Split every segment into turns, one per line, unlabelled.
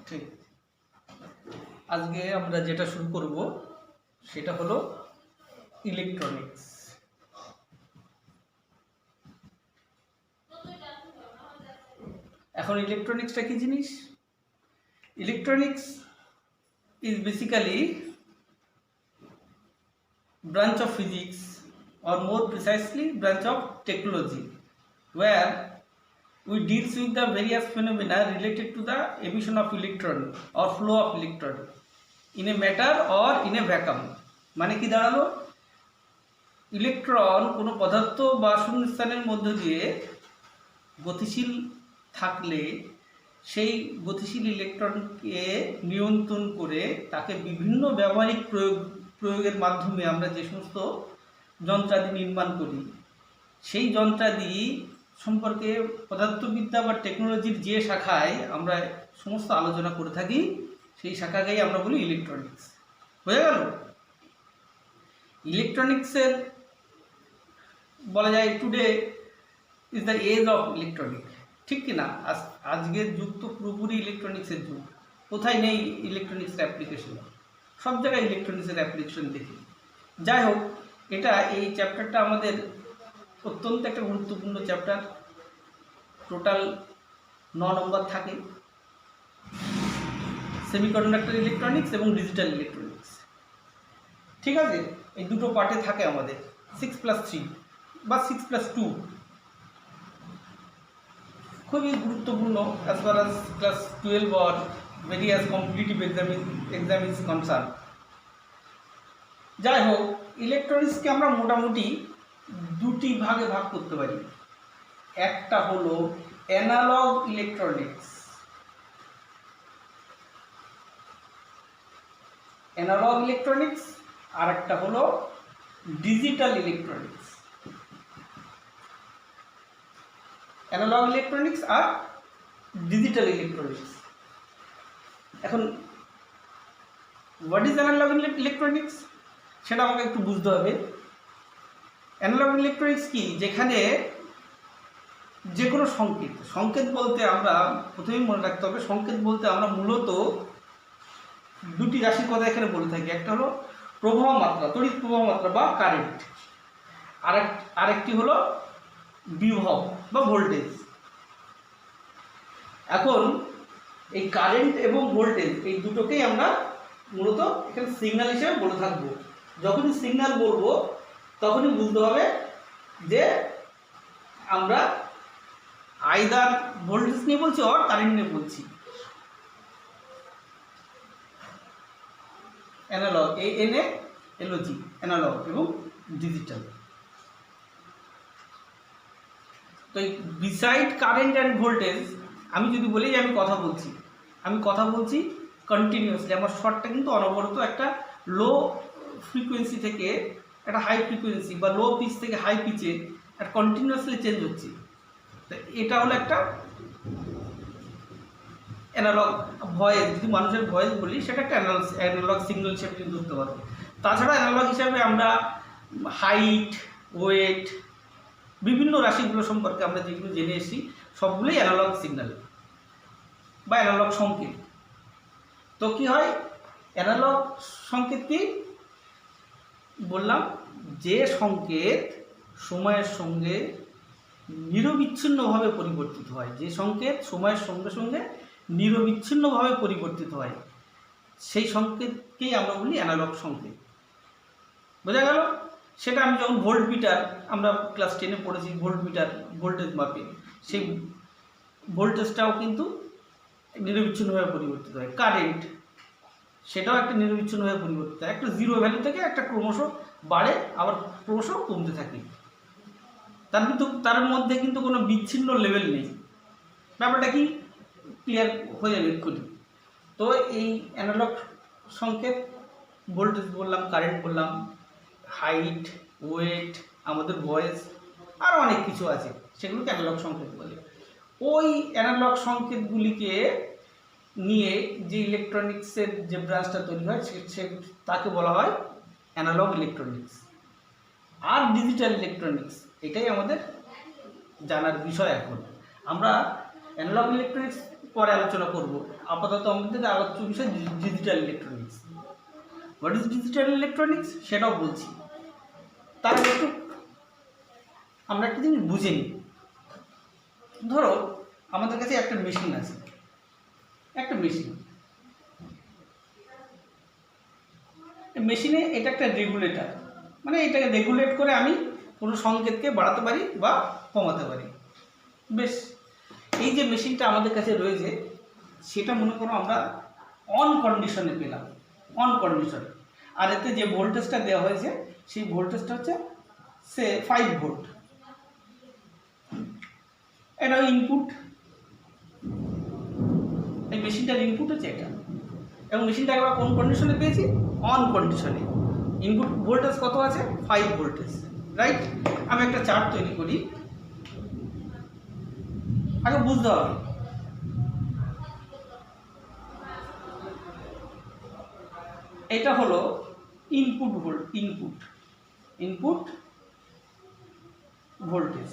ঠিক। আজকে আমরা যেটা শুরু করব সেটা হলো ইলেকট্রনিক্স। এখন ইলেকট্রনিক্সটা কি জিনিস? Electronics is basically branch of physics, or more precisely branch of technology, where we deals with the various phenomena related to the emission of electron or flow of electron in a matter or in a vacuum. মানে কি দাঁড়ালো, electron কোনো পদার্থ বা শূন্যস্থানের মধ্য দিয়ে গতিশীল থাকলে সেই গতিশীল ইলেকট্রনকে নিয়ন্ত্রণ করে তাকে বিভিন্ন ব্যবহারিক প্রয়োগের মাধ্যমে আমরা যে সমস্ত যন্ত্রাদি নির্মাণ করি, সেই যন্ত্রাদি সম্পর্কে পদার্থবিদ্যা বা টেকনোলজির যে শাখায় আমরা সমস্ত আলোচনা করে থাকি সেই শাখাকেই আমরা বলি ইলেকট্রনিক্স। হয়ে গেল? ইলেকট্রনিক্সের বলা যায় today is the age of electronic, ঠিক কি না? আজকের যুগ তো পুরোপুরি ইলেকট্রনিক্সের যুগ। কোথায় নেই ইলেকট্রনিক্সের অ্যাপ্লিকেশন? সব জায়গায় ইলেকট্রনিক্সের অ্যাপ্লিকেশন দেখি। যাই হোক, এই চ্যাপ্টারটা আমাদের অত্যন্ত একটা গুরুত্বপূর্ণ চ্যাপ্টার। টোটাল 9 নম্বর থাকে, সেমিকন্ডাক্টর ইলেকট্রনিক্স এবং ডিজিটাল ইলেকট্রনিক্স। ঠিক আছে, এই দুটো পার্টে থাকে আমাদের 6+3 বা 6+2। খুবই গুরুত্বপূর্ণ as far as class 12 or various competitive exam is concerned। যাই হোক, ইলেকট্রনিক্সকে আমরা মোটামুটি দুটি ভাগে ভাগ করতে পারি। একটা হলো অ্যানালগ ইলেকট্রনিক্স, আর একটা হলো ডিজিটাল ইলেকট্রনিক্স। অ্যানালগ ইলেকট্রনিক্স আর ডিজিটাল ইলেকট্রনিক্স। এখন হোয়াট ইজ অ্যানালগ ইলেকট্রনিক্স সেটা আমাকে একটু বুঝতে হবে। অ্যানালগ ইলেকট্রনিক্স কি? যেখানে যে কোনো সংকেত বলতে আমরা প্রথমেই মনে রাখতে হবে, সংকেত বলতে আমরা মূলত দুটি রাশির কথা এখানে বলে থাকি। একটা হলো প্রবাহ মাত্রা, তড়িৎ প্রবাহ মাত্রা বা কারেন্ট, আরেকটি হলো বিভব বা ভোল্টেজ। এখন এই কারেন্ট এবং ভোল্টেজ এই দুটোকেই আমরা মূলত এখানে সিগন্যাল হিসেবে বলে থাকবো। যখনই সিগন্যাল বলবো তখনই বুঝতে হবে যে আমরা আইদার ভোল্টেজ নিয়ে বলছি অর কারেন্ট নিয়ে বলছি। অ্যানালগ, ANALOG, অ্যানালগ এবং ডিজিটাল। তো এই বিসাইড কারেন্ট অ্যান্ড ভোল্টেজ আমি যদি বলি যে আমি কথা বলছি কন্টিনিউয়াসলি, আমার শর্টটা কিন্তু অনবরত একটা লো ফ্রিকোয়েন্সি থেকে একটা হাই ফ্রিকোয়েন্সি বা লো পিচ থেকে হাই পিচে একটা কন্টিনিউয়াসলি চেঞ্জ হচ্ছে। তো এটা হলো একটা অ্যানালগ ভয়েস। যদি মানুষের ভয়েস বলি সেটা একটা অ্যানালগ সিগন্যাল হিসেবে কিন্তু ধরতে পারবো। তাছাড়া অ্যানালগ হিসাবে আমরা হাইট, ওয়েট, বিভিন্ন রাশিগুলো সম্পর্কে আমরা যেগুলো জেনে এসেছি সবগুলোই অ্যানালগ সিগন্যাল বা অ্যানালগ সংকেত। তো কি হয় অ্যানালগ সংকেত? কি বললাম? যে সংকেত সময়ের সঙ্গে নিরবিচ্ছিন্নভাবে পরিবর্তিত হয়, যে সংকেত সময়ের সঙ্গে সঙ্গে নিরবিচ্ছিন্নভাবে পরিবর্তিত হয়, সেই সংকেতকেই আমরা বলি অ্যানালগ সংকেত। বোঝা গেল? সেটা আমি যখন ভোল্টমিটার, আমরা ক্লাস 10-এ পড়েছি ভোল্টমিটার ভোল্টেজ মাপে, সেই ভোল্টেজটাও কিন্তু নিরবিচ্ছিন্নভাবে পরিবর্তিত হয়। কারেন্ট সেটাও একটা নিরবিচ্ছিন্নভাবে পরিবর্তিত হয়, একটা জিরো ভ্যালু থেকে একটা ক্রমশ বাড়ে আবার ক্রমশ কমতে থাকে। তার মধ্যে কিন্তু কোনো বিচ্ছিন্ন লেভেল নেই। ব্যাপারটা কি ক্লিয়ার হয়ে যাবে এক্ষুনি। তো এই অ্যানালগ সংকেত, ভোল্টেজ বললাম, কারেন্ট বললাম, হাইট, ওয়েট, আমাদের ভয়েস, আর অনেক কিছু আছে, সেগুলোকে অ্যানালগ সংকেত বলে। ওই অ্যানালগ সংকেতগুলিকে নিয়ে যে ইলেকট্রনিক্সের যে ব্রাঞ্চটা তৈরি হয় তাকে বলা হয় অ্যানালগ ইলেকট্রনিক্স। আর ডিজিটাল ইলেকট্রনিক্স, এটাই আমাদের জানার বিষয়। এখন আমরা অ্যানালগ ইলেকট্রনিক্স পরে আলোচনা করব। আপাতত আমাদের আলোচ্য বিষয় digital electronics. What is digital electronics সেটাও বলছি। তার একটু আমরা একটা জিনিস বুঝে নিই। ধরো আমাদের কাছে একটা মেশিন আছে, একটা মেশিনে এটা একটা রেগুলেটর, মানে এটাকে রেগুলেট করে আমি কোনো সংকেতকে বাড়াতে পারি বা কমাতে পারি। বেশ, এই যে মেশিনটা আমাদের কাছে রয়েছে সেটা মনে করো আমরা অন কন্ডিশনে পেলাম, অন কন্ডিশন। আর এতে যে ভোল্টেজটা দেওয়া হয়েছে সেই ভোল্টেজটা হচ্ছে সে 5 ভোল্ট। এটা ইনপুট, এই মেশিনটার ইনপুট হচ্ছে এটা, এবং মেশিনটাকে আমরা কোন কন্ডিশনে পেয়েছি? অন কন্ডিশনে। ইনপুট ভোল্টেজ কত আছে? 5 ভোল্টেজ, রাইট? আমি একটা চার্ট তৈরি করি, আগে বুঝতে হবে। এটা হলো ইনপুট ভোল্টেজ,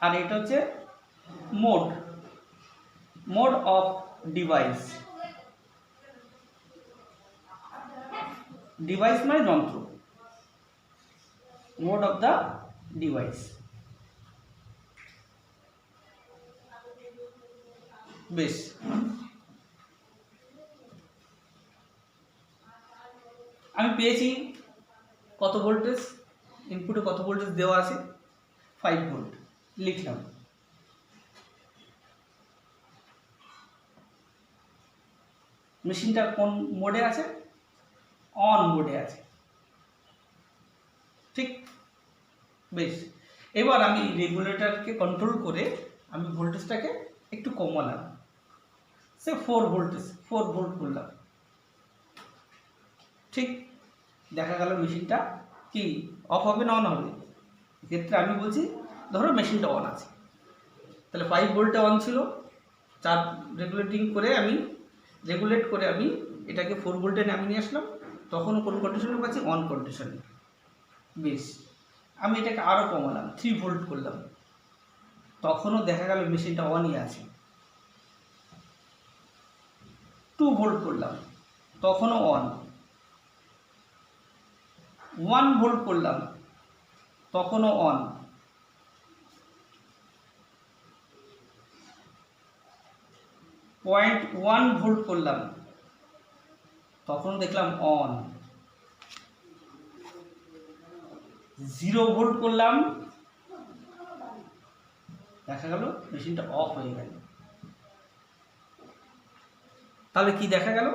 আর এটা হচ্ছে মোড অফ ডিভাইস মানে যন্ত্র, মোড অফ দ্য ডিভাইস। বেশ, আমি পেয়েছি কত ভোল্টেজ, ইনপুটে কত ভোল্টেজ দেওয়া আছে? 5 ভোল্ট লিখলাম। মেশিনটা কোন মোডে আছে? অন মোডে আছে, ঠিক? বেশ, এবার আমি রেগুলেটরকে কন্ট্রোল করে আমি ভোল্টেজটাকে একটু কমালাম, সে 4 ভোল্ট করলাম, ঠিক? দেখা গেল মেশিনটা কি অফ হবে না অন হবে? এক্ষেত্রে আমি বলছি ধরো মেশিনটা অন আছে, তাহলে 5 ভোল্টে অন ছিল, রেগুলেট করে আমি এটাকে 4 ভোল্টে নামিয়ে নিয়ে আসলাম, তখনও কোন কন্ডিশনে পাচ্ছি? অন কন্ডিশনে। বেশ, আমি এটাকে আরও কমালাম, 3 ভোল্ট করলাম, তখনও দেখা গেল মেশিনটা অনই আছে। 2 ভোল্ট করলাম, তখনও অন। 1 ভোল্ট করলাম, তখনও অন। 0.1 ভোল্ট করলাম, তখন দেখলাম অন। 0 ভোল্ট করলাম, দেখা গেল মেশিনটা অফ হয়ে গেল। তাহলে কি দেখা গেল?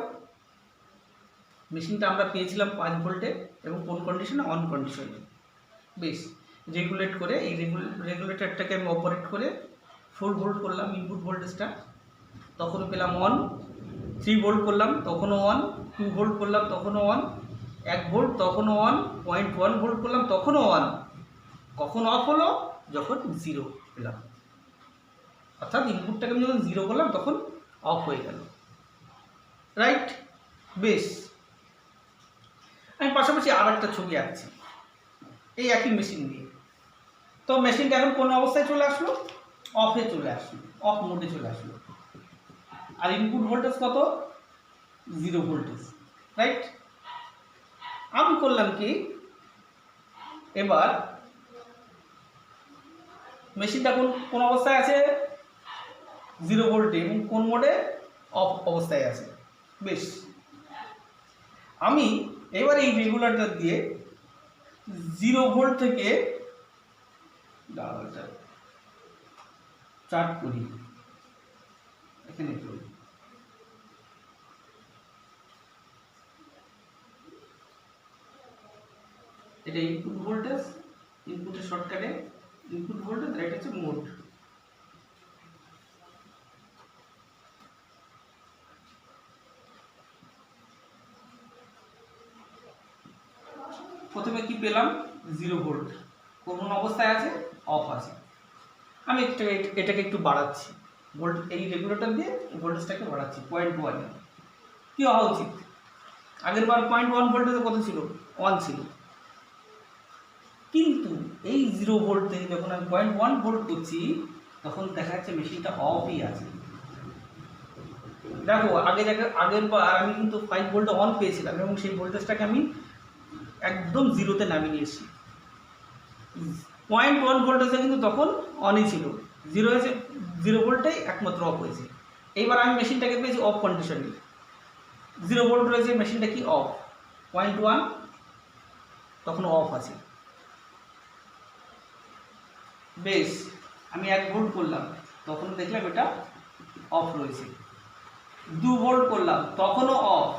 মেশিনটা আমরা পেয়েছিলাম 5 ভোল্টে এবং কোন কন্ডিশনে? অন কন্ডিশনে। বেশ, রেগুলেট করে এই রেগুলেটরটাকে আমি অপারেট করে 4 ভোল্ট করলাম ইনপুট ভোল্টেজটা, তখনও পেলাম অন। 3 ভোল্ট করলাম, তখনও অন। 2 ভোল্ট করলাম, তখনও অন। 1 ভোল্ট, তখনও অন। 0.1 ভোল্ট করলাম, তখনও অন। কখন অফ হলো? যখন 0 পেলাম, অর্থাৎ ইনপুটটাকে আমি যখন 0 করলাম তখন অফ হয়ে গেল, রাইট? বেশ, আমি পাশাপাশি আর একটা ছবি আঁকছি এই একই মেশিন দিয়ে। তো মেশিনটা এখন কোন অবস্থায় চলে আসলো? অফে চলে আসলো, অফ মোডে চলে আসলো। আর ইনপুট ভোল্টেজ কত? 0 ভোল্টেজ, রাইট? আমি করলাম কি, এবার মেশিনটা কোন অবস্থায় আছে? 0 ভোল্টে, এবং কোন মোডে? অফ অবস্থায় আছে। বেশ, আমি এবার এই রেগুলেটর দিয়ে 0 ভোল্ট থেকে চার্ট করি, এখানে করি। এটা ইনপুট ভোল্টেজ, ইনপুটের শর্টকাটে ইনপুট ভোল্টেজ, আর এটা হচ্ছে মোড। প্রথমে কি পেলাম? 0 ভোল্ট, কোন অবস্থায় আছে? অফ আছে। আমি এটাকে একটু বাড়াচ্ছি, এই রেগুলেটর দিয়ে ভোল্টেজটাকে বাড়াচ্ছি 0.1। কি হওয়া উচিত? আগের বার 0.1 ভোল্টেজে কত ছিল? 1 ছিল। কিন্তু এই 0 ভোল্ট থেকে যখন আমি 0.1 ভোল্ট করছি, তখন দেখা যাচ্ছে মেশিনটা অফই আছে। দেখো আগের বার আমি কিন্তু 5 ভোল্টে অন পেয়েছিলাম এবং সেই ভোল্টেজটাকে আমি একদম জিরোতে নামিয়ে নিয়েছি। 0.1 ভোল্টেজে কিন্তু তখন অনই ছিল, 0 ভোল্টেই একমাত্র অফ হয়েছে। এইবার আমি মেশিনটাকে পেয়েছি অফ কন্ডিশনে, 0 ভোল্ট রয়েছে, মেশিনটা কি অফ, 0.1 তখন অফ আছে। বেশ, আমি 1 ভোল্ট করলাম, তখন দেখলাম এটা অফ রয়েছে। 2 ভোল্ট করলাম, তখনও অফ।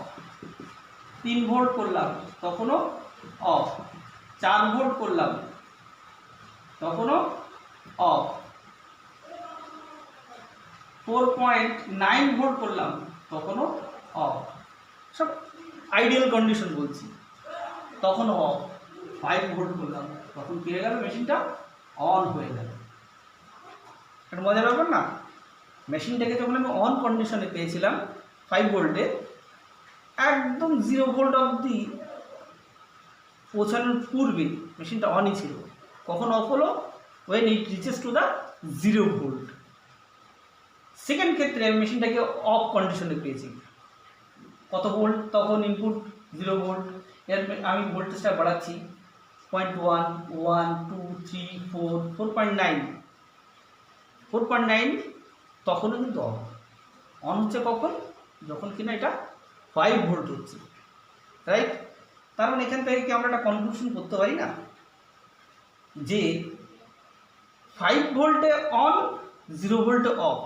3 ভোল্ট করলাম, তখনও অফ। 4 ভোল্ট করলাম, তখনও অফ। 4.9 ভোল্ট করলাম, তখনও অফ। সব আইডিয়াল কন্ডিশন বলছি, তখনও অফ। 5 ভোল্ট করলাম, তখন কি হয়ে গেল, মেশিনটা অন হয়ে গেল। একটা মজার ব্যাপার না? মেশিনটাকে যখন আমি অন কন্ডিশনে পেয়েছিলাম 5 ভোল্টে, একদম 0 ভোল্ট অবধি পৌঁছানোর পূর্বে মেশিনটা অনই ছিল। কখন অফ হলো? when it reaches to the 0 volt. Second ক্ষেত্রে আমি মেশিনটাকে অফ কন্ডিশনে পেয়েছি। কত ভোল্ট? তখন ইনপুট 0 ভোল্ট, এর আমি ভোল্টেজটা বাড়াচ্ছি 0.1, 1, 2, 3, 4, 4.9, 4.9 তখনও কিন্তু অন হচ্ছে। কখন? যখন কিনা এটা 5 ভোল্ট হচ্ছে, রাইট? তার মানে এখান থেকে কি আমরা একটা কনক্লুশন করতে পারি না যে 5 ভোল্টে অন, 0 ভোল্টে অফ,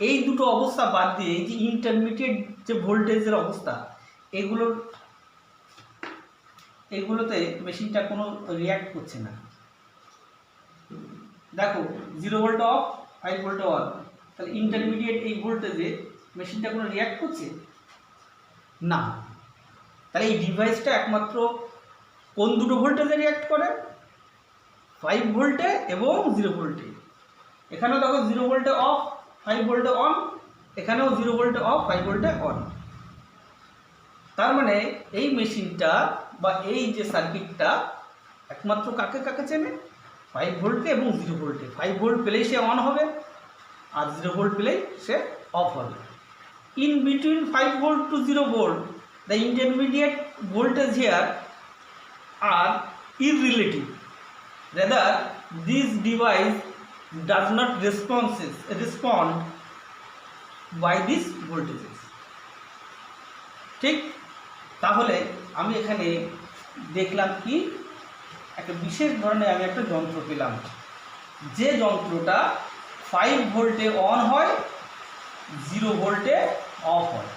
এই দুটো অবস্থা বাদ দিয়ে এই যে ইন্টারমিডিয়েট যে ভোল্টেজের অবস্থা, এগুলোতে মেশিনটা কোনো রিয়্যাক্ট করছে না। দেখো 0 ভোল্টে অফ, 5 ভোল্টে অন, তাহলে ইন্টারমিডিয়েট এই ভোল্টেজে মেশিনটা কোনো রিয়্যাক্ট করছে না। তাহলে এই ডিভাইসটা একমাত্র কোন দুটো ভোল্টেজে রিয়্যাক্ট করে? 5 ভোল্টে এবং 0 ভোল্টে। এখানেও দেখো 0 ভোল্টে অফ, 5 ভোল্টে অন, এখানেও 0 ভোল্টে অফ, 5 ভোল্টে অন। তার মানে এই মেশিনটা বা এই যে সার্কিটটা একমাত্র কাকে কাকে চেনে? 5 ভোল্টে এবং 0 ভোল্টে। 5 ভোল্ট পেলেই সে অন হবে, আর 0 ভোল্ট পেলেই সে অফ হবে। In between 5 volt to 0 volt, the intermediate voltage here are irrelative. Rather, this device does not respond by these voltages. ঠিক? তাহলে আমি এখানে দেখলাম কি, একটা বিশেষ ধরনের আমি একটা যন্ত্র পেলাম, যে যন্ত্রটা 5 ভোল্টে অন হয়, 0 ভোল্টে অফ হয়,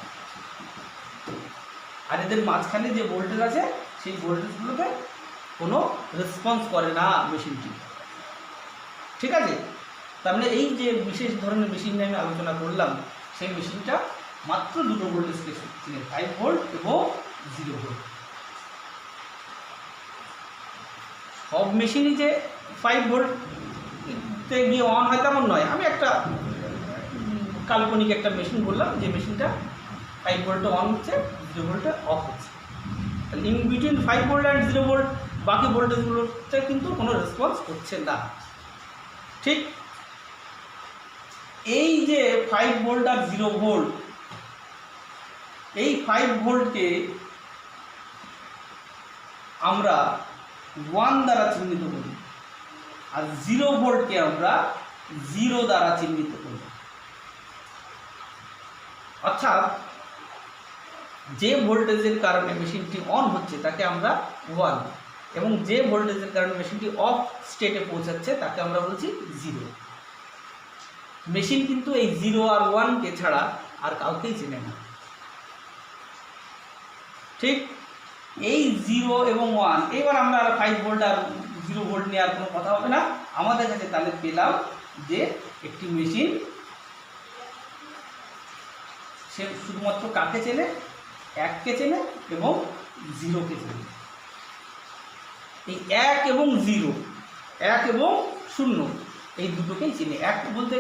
আর এদের মাঝখানে যে ভোল্টেজ আছে সেই ভোল্টেজগুলোতে কোনো রেসপন্স করে না মেশিনটি। ঠিক আছে? তার মানে এই যে বিশেষ ধরনের মেশিন নিয়ে আমি আলোচনা করলাম, সেই মেশিনটা মাত্র দুটো ভোল্টেজকে চিনে, 5 ভোল্ট এবং 0 ভোল্ট। সব মেশিনই যে 5 ভোল্টে গিয়ে অন হয় তেমন নয়। আমি একটা কাল্পনিক একটা মেশিন বললাম, যে মেশিনটা 5 ভোল্টে অন হচ্ছে, 0 ভোল্টে অফ হচ্ছে। In between 5 volt and 0 volt বাকি ভোল্টেজগুলোতে কিন্তু কোনো রেসপন্স করছে না। ঠিক? এই যে 5 ভোল্ট আর 0 ভোল্ট, এই 5 ভোল্টকে আমরা 1 দ্বারা চিহ্নিত করি, আর 0 ভোল্টকে আমরা 0 দ্বারা চিহ্নিত করি। অর্থাৎ যে ভোল্টেজের কারণে মেশিনটি অন হচ্ছে তাকে আমরা 1, এবং যে ভোল্টেজের কারণে মেশিনটি অফ স্টেটে পৌঁছাচ্ছে তাকে আমরা বলছি 0। মেশিন কিন্তু এই 0 আর 1কে ছাড়া আর কাউকেই চেনে না। ঠিক? এই 0 এবং 1, এবার আমরা আর 5 ভোল্ট আর 0 ভোল্ট নিয়ে আর কোনো কথা হবে না। আমাদের কাছে তাহলে পেলাম যে একটি মেশিন সে শুধুমাত্র কাকে চেনে? 1কে চেনে এবং 0কে চেনে। এই 1 এবং 0, 1 এবং 0 এই দুটোকেই চেনে। 1 বলতে